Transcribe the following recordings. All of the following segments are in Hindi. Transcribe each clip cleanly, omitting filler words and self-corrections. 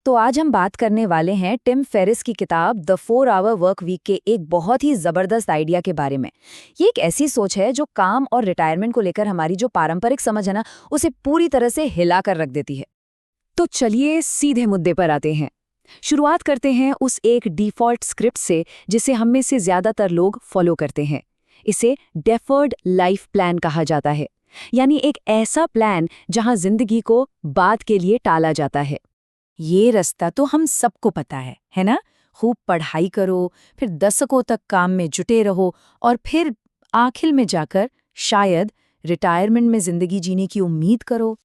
तो आज हम बात करने वाले हैं टिम फेरिस की किताब द 4 आवर वर्क वीक के एक बहुत ही जबरदस्त आइडिया के बारे में। ये एक ऐसी सोच है जो काम और रिटायरमेंट को लेकर हमारी जो पारंपरिक समझ है ना, उसे पूरी तरह से हिला कर रख देती है। तो चलिए सीधे मुद्दे पर आते हैं। शुरुआत करते हैं उस एक डिफ़ॉल्ट स्क्रिप्ट से जिसे हम में से ज्यादातर लोग फॉलो करते हैं। इसे डेफर्ड लाइफ प्लान कहा जाता है, यानी एक ऐसा प्लान जहां जिंदगी को बाद के लिए टाला जाता है। ये रास्ता तो हम सबको पता है ना? खूब पढ़ाई करो, फिर दशकों तक काम में जुटे रहो और फिर आखिर में जाकर शायद रिटायरमेंट में जिंदगी जीने की उम्मीद करो।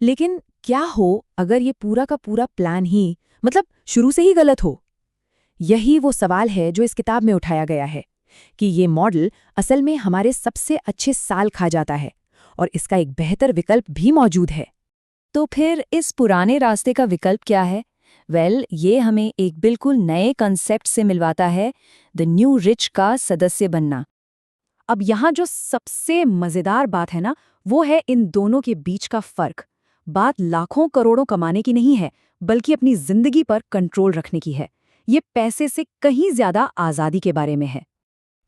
लेकिन क्या हो अगर ये पूरा का पूरा प्लान ही शुरू से ही गलत हो? यही वो सवाल है जो इस किताब में उठाया गया है कि ये मॉडल असल में हमारे सबसे अच्छे साल खा जाता है और इसका एक बेहतर विकल्प भी मौजूद है। तो फिर इस पुराने रास्ते का विकल्प क्या है? ये हमें एक बिल्कुल नए कंसेप्ट से मिलवाता है, द न्यू रिच का सदस्य बनना। अब यहाँ जो सबसे मज़ेदार बात है ना, वो है इन दोनों के बीच का फ़र्क। बात लाखों करोड़ों कमाने की नहीं है, बल्कि अपनी ज़िंदगी पर कंट्रोल रखने की है। ये पैसे से कहीं ज़्यादा आज़ादी के बारे में है।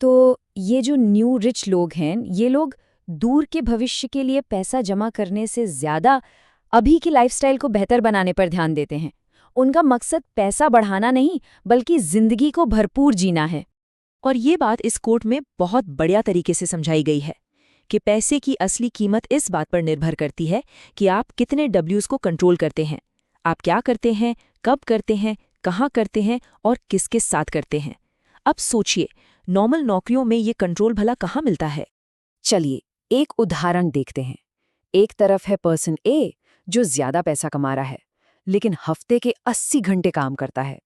तो ये जो न्यू रिच लोग हैं, ये लोग दूर के भविष्य के लिए पैसा जमा करने से ज़्यादा अभी की लाइफस्टाइल को बेहतर बनाने पर ध्यान देते हैं। उनका मकसद पैसा बढ़ाना नहीं, बल्कि जिंदगी को भरपूर जीना है। और ये बात इस कोट में बहुत बढ़िया तरीके से समझाई गई है कि पैसे की असली कीमत इस बात पर निर्भर करती है कि आप कितने डब्ल्यूज को कंट्रोल करते हैं। आप क्या करते हैं, कब करते हैं, कहाँ करते हैं और किसके साथ करते हैं। अब सोचिए, नॉर्मल नौकरियों में ये कंट्रोल भला कहाँ मिलता है? चलिए एक उदाहरण देखते हैं। एक तरफ है पर्सन ए जो ज्यादा पैसा कमा रहा है, लेकिन हफ्ते के 80 घंटे काम करता है।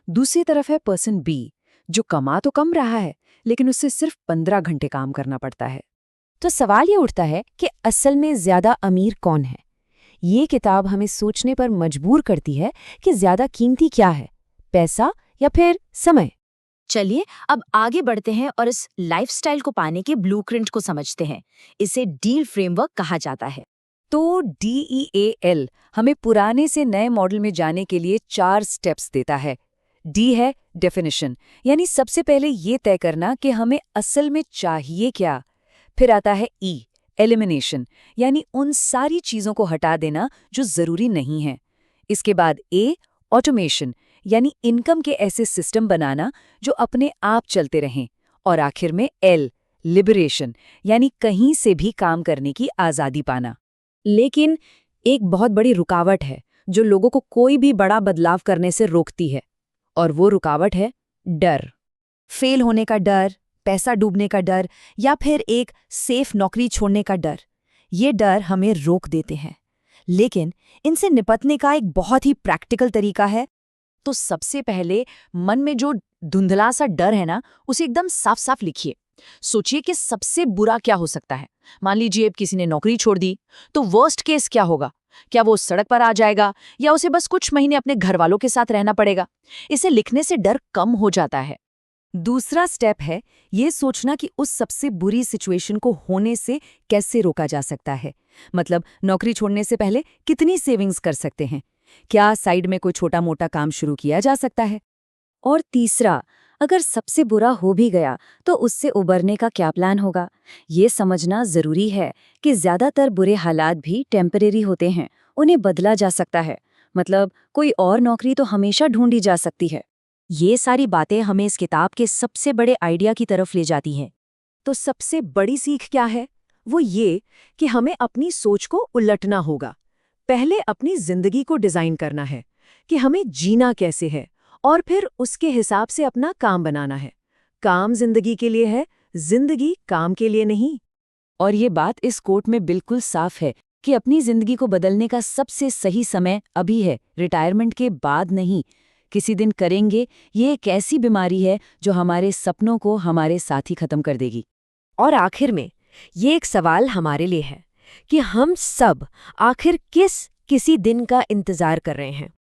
दूसरी तरफ है पर्सन बी जो कमा तो कम रहा है, लेकिन उससे सिर्फ 15 घंटे काम करना पड़ता है। तो सवाल ये उठता है कि असल में ज्यादा अमीर कौन है? ये किताब हमें सोचने पर मजबूर करती है कि ज्यादा कीमती क्या है, पैसा या फिर समय। चलिए अब आगे बढ़ते हैं और इस लाइफस्टाइल को पाने के ब्लूप्रिंट को समझते हैं। इसे डील फ्रेमवर्क कहा जाता है। तो DEAL हमें पुराने से नए मॉडल में जाने के लिए 4 स्टेप्स देता है। D है डेफिनेशन, यानी सबसे पहले ये तय करना कि हमें असल में चाहिए क्या। फिर आता है E एलिमिनेशन, यानी उन सारी चीज़ों को हटा देना जो ज़रूरी नहीं है। इसके बाद A ऑटोमेशन, यानी इनकम के ऐसे सिस्टम बनाना जो अपने आप चलते रहें। और आखिर में L लिबरेशन, यानी कहीं से भी काम करने की आज़ादी पाना। लेकिन एक बहुत बड़ी रुकावट है जो लोगों को कोई भी बड़ा बदलाव करने से रोकती है, और वो रुकावट है डर। फेल होने का डर, पैसा डूबने का डर या फिर एक सेफ नौकरी छोड़ने का डर। ये डर हमें रोक देते हैं। लेकिन इनसे निपटने का एक बहुत ही प्रैक्टिकल तरीका है। तो सबसे पहले मन में जो धुंधला सा डर है ना, उसे एकदम साफ साफ लिखिए। सोचिए कि सबसे बुरा क्या हो सकता है। मान लीजिए किसी ने नौकरी छोड़ दी, तो वर्स्ट केस क्या होगा? क्या वो सड़क पर आ जाएगा या उसे बस कुछ महीने अपने घर वालों के साथ रहना पड़ेगा? इसे लिखने से डर कम हो जाता है। दूसरा स्टेप है ये सोचना कि उस सबसे बुरी सिचुएशन को होने से कैसे रोका जा सकता है। नौकरी छोड़ने से पहले कितनी सेविंग्स कर सकते हैं? क्या साइड में कोई छोटा मोटा काम शुरू किया जा सकता है? और तीसरा, अगर सबसे बुरा हो भी गया तो उससे उबरने का क्या प्लान होगा? ये समझना जरूरी है कि ज्यादातर बुरे हालात भी टेम्परेरी होते हैं, उन्हें बदला जा सकता है। कोई और नौकरी तो हमेशा ढूंढी जा सकती है। ये सारी बातें हमें इस किताब के सबसे बड़े आइडिया की तरफ ले जाती हैं। तो सबसे बड़ी सीख क्या है? वो ये कि हमें अपनी सोच को उलटना होगा। पहले अपनी जिंदगी को डिजाइन करना है कि हमें जीना कैसे है, और फिर उसके हिसाब से अपना काम बनाना है। काम जिंदगी के लिए है, जिंदगी काम के लिए नहीं। और ये बात इस कोट में बिल्कुल साफ है कि अपनी जिंदगी को बदलने का सबसे सही समय अभी है, रिटायरमेंट के बाद नहीं। किसी दिन करेंगे, ये एक ऐसी बीमारी है जो हमारे सपनों को हमारे साथ ही खत्म कर देगी। और आखिर में ये एक सवाल हमारे लिए है कि हम सब आखिर किसी दिन का इंतजार कर रहे हैं।